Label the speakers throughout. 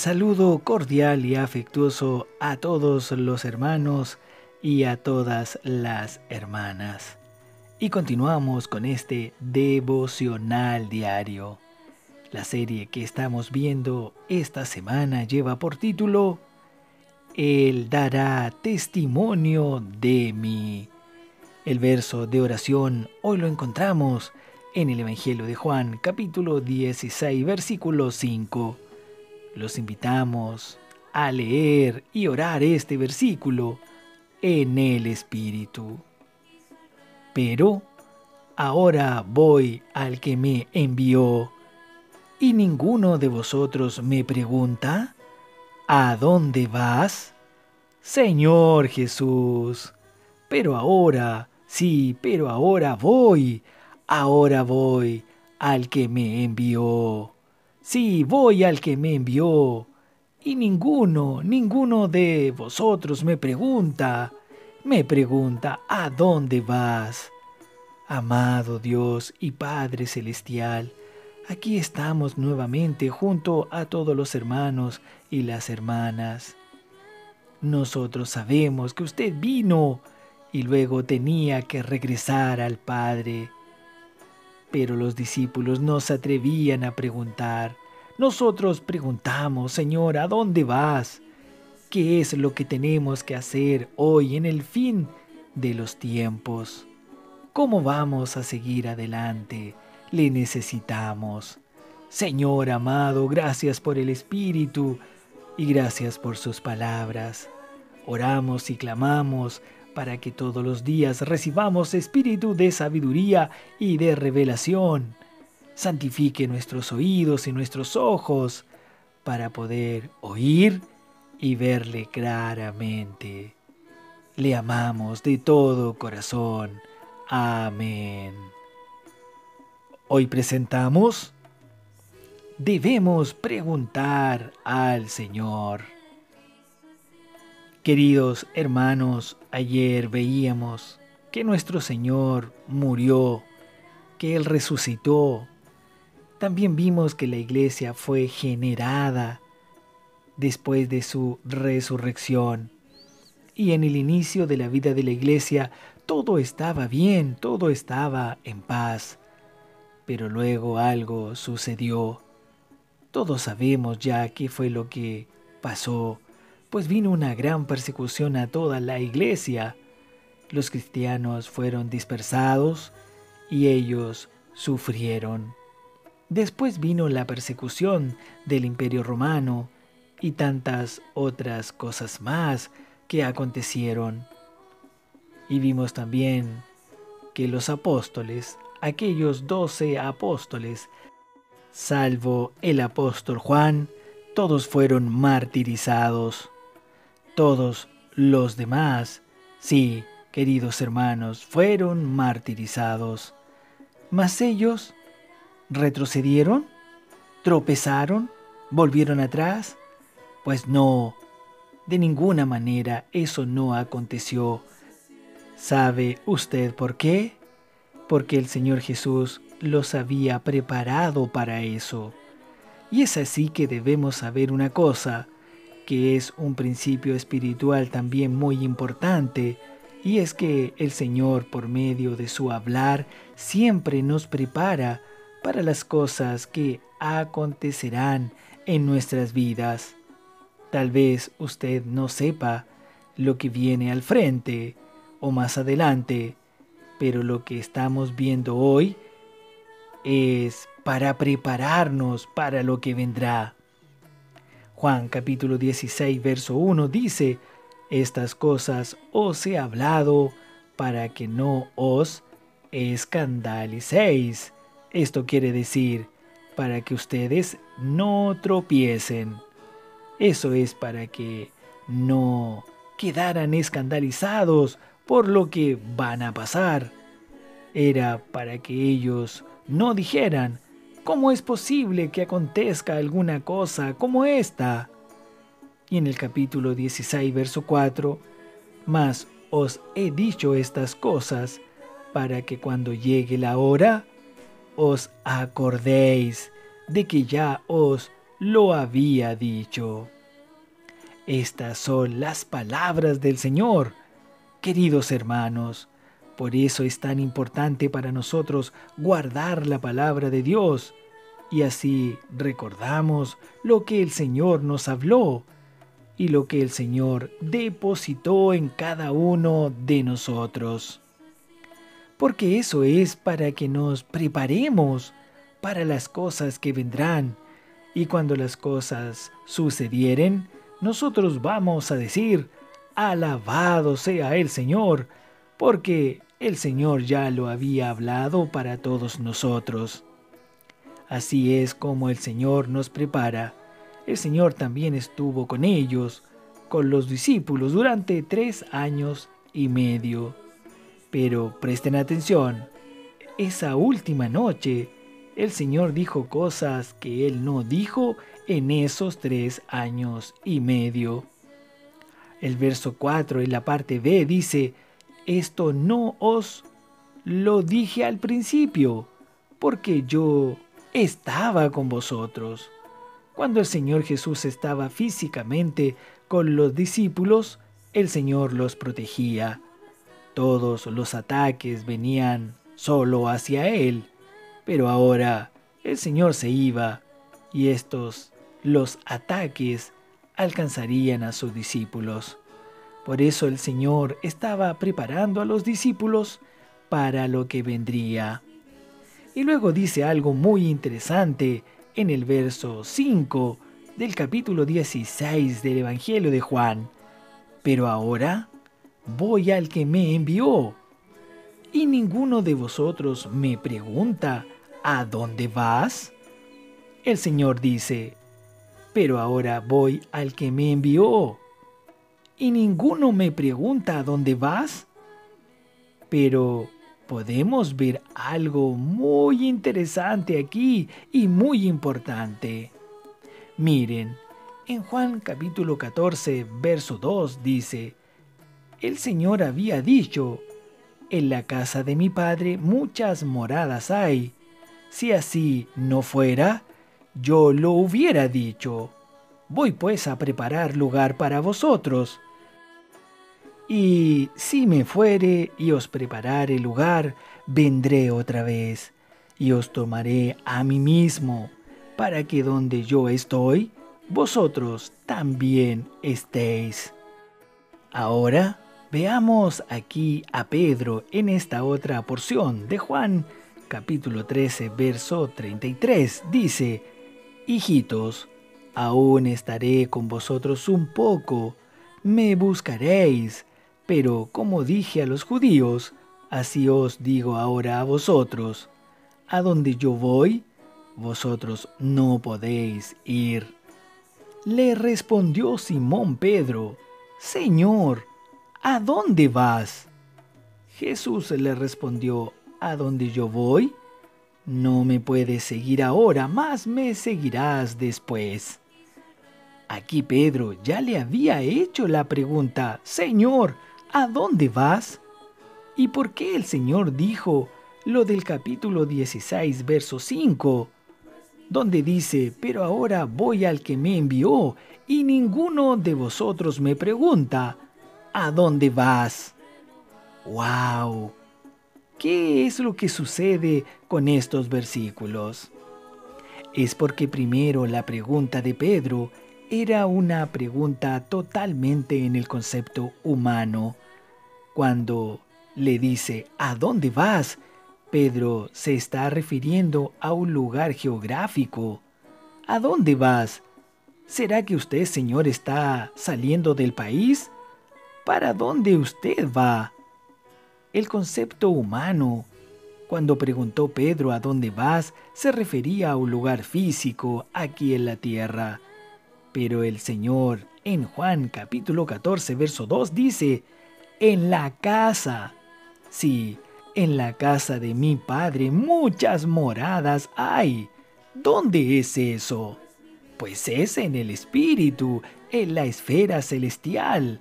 Speaker 1: Saludo cordial y afectuoso a todos los hermanos y a todas las hermanas. Y continuamos con este devocional diario. La serie que estamos viendo esta semana lleva por título Él dará testimonio de mí. El verso de oración hoy lo encontramos en el Evangelio de Juan, capítulo 16, versículo 5. Los invitamos a leer y orar este versículo en el Espíritu. Pero ahora voy al que me envió, y ninguno de vosotros me pregunta, ¿a dónde vas? Señor Jesús, pero ahora, sí, pero ahora voy al que me envió. Sí, voy al que me envió. Y ninguno de vosotros me pregunta, ¿a dónde vas? Amado Dios y Padre Celestial, aquí estamos nuevamente junto a todos los hermanos y las hermanas. Nosotros sabemos que usted vino y luego tenía que regresar al Padre. Pero los discípulos no se atrevían a preguntar. Nosotros preguntamos, Señor, ¿a dónde vas? ¿Qué es lo que tenemos que hacer hoy en el fin de los tiempos? ¿Cómo vamos a seguir adelante? Le necesitamos. Señor amado, gracias por el Espíritu y gracias por sus palabras. Oramos y clamamos para que todos los días recibamos espíritu de sabiduría y de revelación. Santifique nuestros oídos y nuestros ojos para poder oír y verle claramente. Le amamos de todo corazón. Amén. Hoy presentamos Debemos preguntar al Señor. Queridos hermanos, ayer veíamos que nuestro Señor murió, que Él resucitó. También vimos que la iglesia fue generada después de su resurrección. Y en el inicio de la vida de la iglesia todo estaba bien, todo estaba en paz. Pero luego algo sucedió. Todos sabemos ya qué fue lo que pasó. Pues vino una gran persecución a toda la iglesia. Los cristianos fueron dispersados y ellos sufrieron. Después vino la persecución del Imperio Romano y tantas otras cosas más que acontecieron. Y vimos también que los apóstoles, aquellos 12 apóstoles, salvo el apóstol Juan, todos fueron martirizados. Todos los demás, sí, queridos hermanos, fueron martirizados. Mas ellos retrocedieron, tropezaron, volvieron atrás. Pues no, de ninguna manera eso no aconteció. ¿Sabe usted por qué? Porque el Señor Jesús los había preparado para eso. Y es así que debemos saber una cosa, que es un principio espiritual también muy importante, y es que el Señor, por medio de su hablar, siempre nos prepara para las cosas que acontecerán en nuestras vidas. Tal vez usted no sepa lo que viene al frente o más adelante, pero lo que estamos viendo hoy es para prepararnos para lo que vendrá. Juan capítulo 16, verso 1 dice, estas cosas os he hablado para que no os escandalicéis. Esto quiere decir, para que ustedes no tropiecen. Eso es para que no quedaran escandalizados por lo que van a pasar. Era para que ellos no dijeran, ¿cómo es posible que acontezca alguna cosa como esta? Y en el capítulo 16, verso 4, mas os he dicho estas cosas para que cuando llegue la hora, os acordéis de que ya os lo había dicho. Estas son las palabras del Señor. Queridos hermanos, por eso es tan importante para nosotros guardar la palabra de Dios, y así recordamos lo que el Señor nos habló y lo que el Señor depositó en cada uno de nosotros. Porque eso es para que nos preparemos para las cosas que vendrán, y cuando las cosas sucedieren, nosotros vamos a decir: alabado sea el Señor, porque el Señor ya lo había hablado para todos nosotros. Así es como el Señor nos prepara. El Señor también estuvo con ellos, con los discípulos, durante 3 años y medio. Pero presten atención, esa última noche, el Señor dijo cosas que Él no dijo en esos 3 años y medio. El verso 4 en la parte B dice: esto no os lo dije al principio, porque yo estaba con vosotros. Cuando el Señor Jesús estaba físicamente con los discípulos, el Señor los protegía. Todos los ataques venían solo hacia Él, pero ahora el Señor se iba y los ataques, alcanzarían a sus discípulos. Por eso el Señor estaba preparando a los discípulos para lo que vendría. Y luego dice algo muy interesante en el verso 5 del capítulo 16 del Evangelio de Juan. Pero ahora voy al que me envió, y ninguno de vosotros me pregunta: ¿a dónde vas? El Señor dice: pero ahora voy al que me envió, y ninguno me pregunta: ¿a dónde vas? Pero podemos ver algo muy interesante aquí y muy importante. Miren, en Juan capítulo 14, verso 2 dice: el Señor había dicho: en la casa de mi Padre muchas moradas hay. Si así no fuera, yo lo hubiera dicho. Voy pues a preparar lugar para vosotros. Y si me fuere y os preparare lugar, vendré otra vez, y os tomaré a mí mismo, para que donde yo estoy, vosotros también estéis. Ahora veamos aquí a Pedro en esta otra porción de Juan, capítulo 13, verso 33. Dice: hijitos, aún estaré con vosotros un poco, me buscaréis, pero como dije a los judíos, así os digo ahora a vosotros: a donde yo voy, vosotros no podéis ir. Le respondió Simón Pedro: Señor, ¿a dónde vas? Jesús le respondió: a donde yo voy, no me puedes seguir ahora, mas me seguirás después. Aquí Pedro ya le había hecho la pregunta: Señor, ¿a dónde vas? ¿Y por qué el Señor dijo lo del capítulo 16, verso 5? Donde dice: pero ahora voy al que me envió, y ninguno de vosotros me pregunta: ¿a dónde vas? ¡Wow! ¿Qué es lo que sucede con estos versículos? Es porque primero la pregunta de Pedro era una pregunta totalmente en el concepto humano. Cuando le dice: ¿a dónde vas?, Pedro se está refiriendo a un lugar geográfico. ¿A dónde vas? ¿Será que usted, señor, está saliendo del país? ¿Para dónde usted va? El concepto humano, cuando preguntó Pedro ¿a dónde vas?, se refería a un lugar físico aquí en la tierra. Pero el Señor en Juan capítulo 14, verso 2 dice: en la casa. Sí, en la casa de mi Padre muchas moradas hay. ¿Dónde es eso? Pues es en el Espíritu, en la esfera celestial.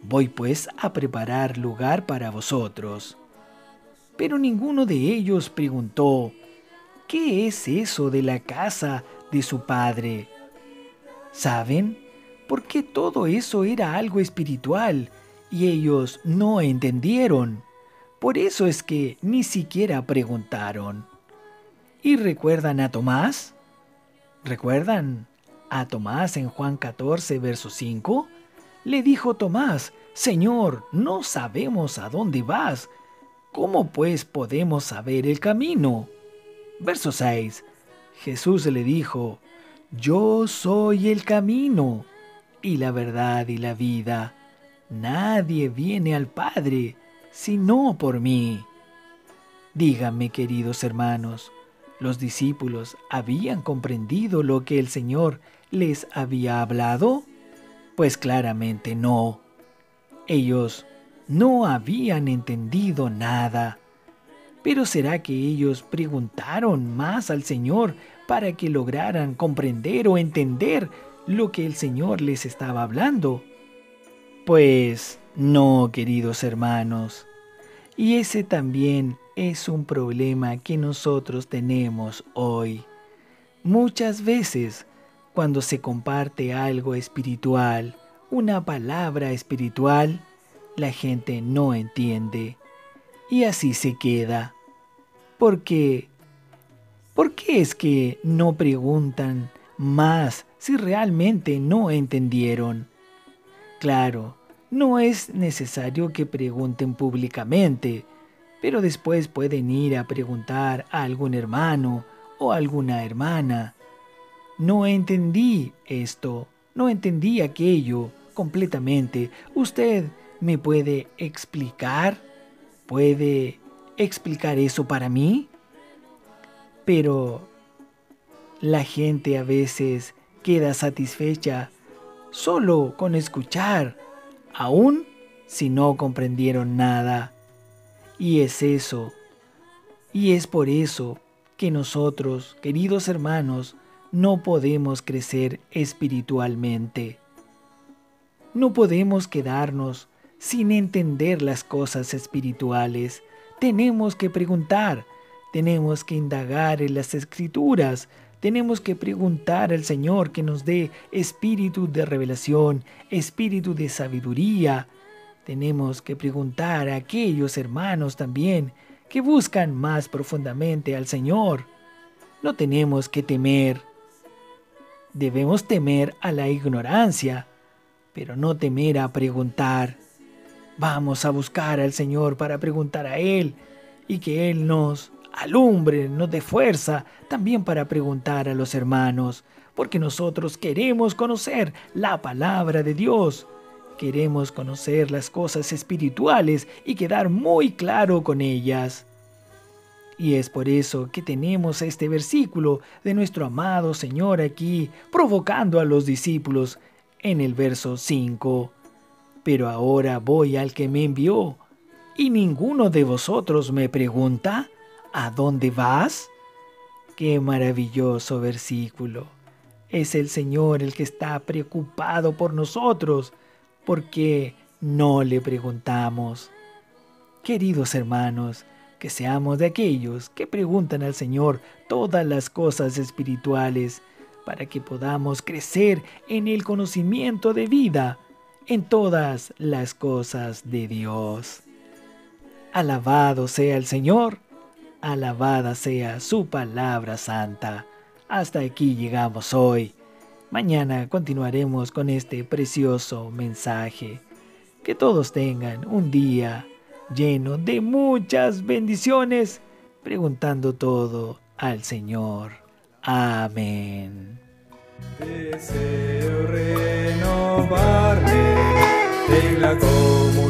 Speaker 1: Voy pues a preparar lugar para vosotros. Pero ninguno de ellos preguntó: ¿qué es eso de la casa de su padre? ¿Saben? Porque todo eso era algo espiritual y ellos no entendieron. Por eso es que ni siquiera preguntaron. ¿Y recuerdan a Tomás? ¿Recuerdan a Tomás en Juan 14, verso 5? Le dijo Tomás: Señor, no sabemos a dónde vas. ¿Cómo pues podemos saber el camino? Verso 6. Jesús le dijo: Yo soy el camino y la verdad y la vida. Nadie viene al Padre sino por mí. Díganme, queridos hermanos, ¿los discípulos habían comprendido lo que el Señor les había hablado? Pues claramente no. Ellos no habían entendido nada. Pero ¿será que ellos preguntaron más al Señor para que lograran comprender o entender lo que el Señor les estaba hablando? Pues no, queridos hermanos. Y ese también es un problema que nosotros tenemos hoy. Muchas veces, cuando se comparte algo espiritual, una palabra espiritual, la gente no entiende. Y así se queda. ¿Por qué? ¿Por qué es que no preguntan más si realmente no entendieron? Claro, no es necesario que pregunten públicamente, pero después pueden ir a preguntar a algún hermano o alguna hermana. No entendí esto, no entendí aquello completamente. ¿Usted me puede explicar? ¿Puede explicar eso para mí? Pero la gente a veces queda satisfecha solo con escuchar, aun si no comprendieron nada. Y es eso, y es por eso que nosotros, queridos hermanos, no podemos crecer espiritualmente. No podemos quedarnos sin entender las cosas espirituales. Tenemos que preguntar, tenemos que indagar en las Escrituras, tenemos que preguntar al Señor que nos dé espíritu de revelación, espíritu de sabiduría. Tenemos que preguntar a aquellos hermanos también que buscan más profundamente al Señor. No tenemos que temer. Debemos temer a la ignorancia, pero no temer a preguntar. Vamos a buscar al Señor para preguntar a Él y que Él nos alumbre, nos dé fuerza también para preguntar a los hermanos, porque nosotros queremos conocer la palabra de Dios. Queremos conocer las cosas espirituales y quedar muy claro con ellas. Y es por eso que tenemos este versículo de nuestro amado Señor aquí, provocando a los discípulos en el verso 5. Pero ahora voy al que me envió, y ninguno de vosotros me pregunta: ¿a dónde vas? ¡Qué maravilloso versículo! Es el Señor el que está preocupado por nosotros, porque no le preguntamos. Queridos hermanos, que seamos de aquellos que preguntan al Señor todas las cosas espirituales, para que podamos crecer en el conocimiento de vida, en todas las cosas de Dios. Alabado sea el Señor, alabada sea su palabra santa. Hasta aquí llegamos hoy. Mañana continuaremos con este precioso mensaje. Que todos tengan un día lleno de muchas bendiciones, preguntando todo al Señor. Amén.
Speaker 2: Deseo renovarme en la comunión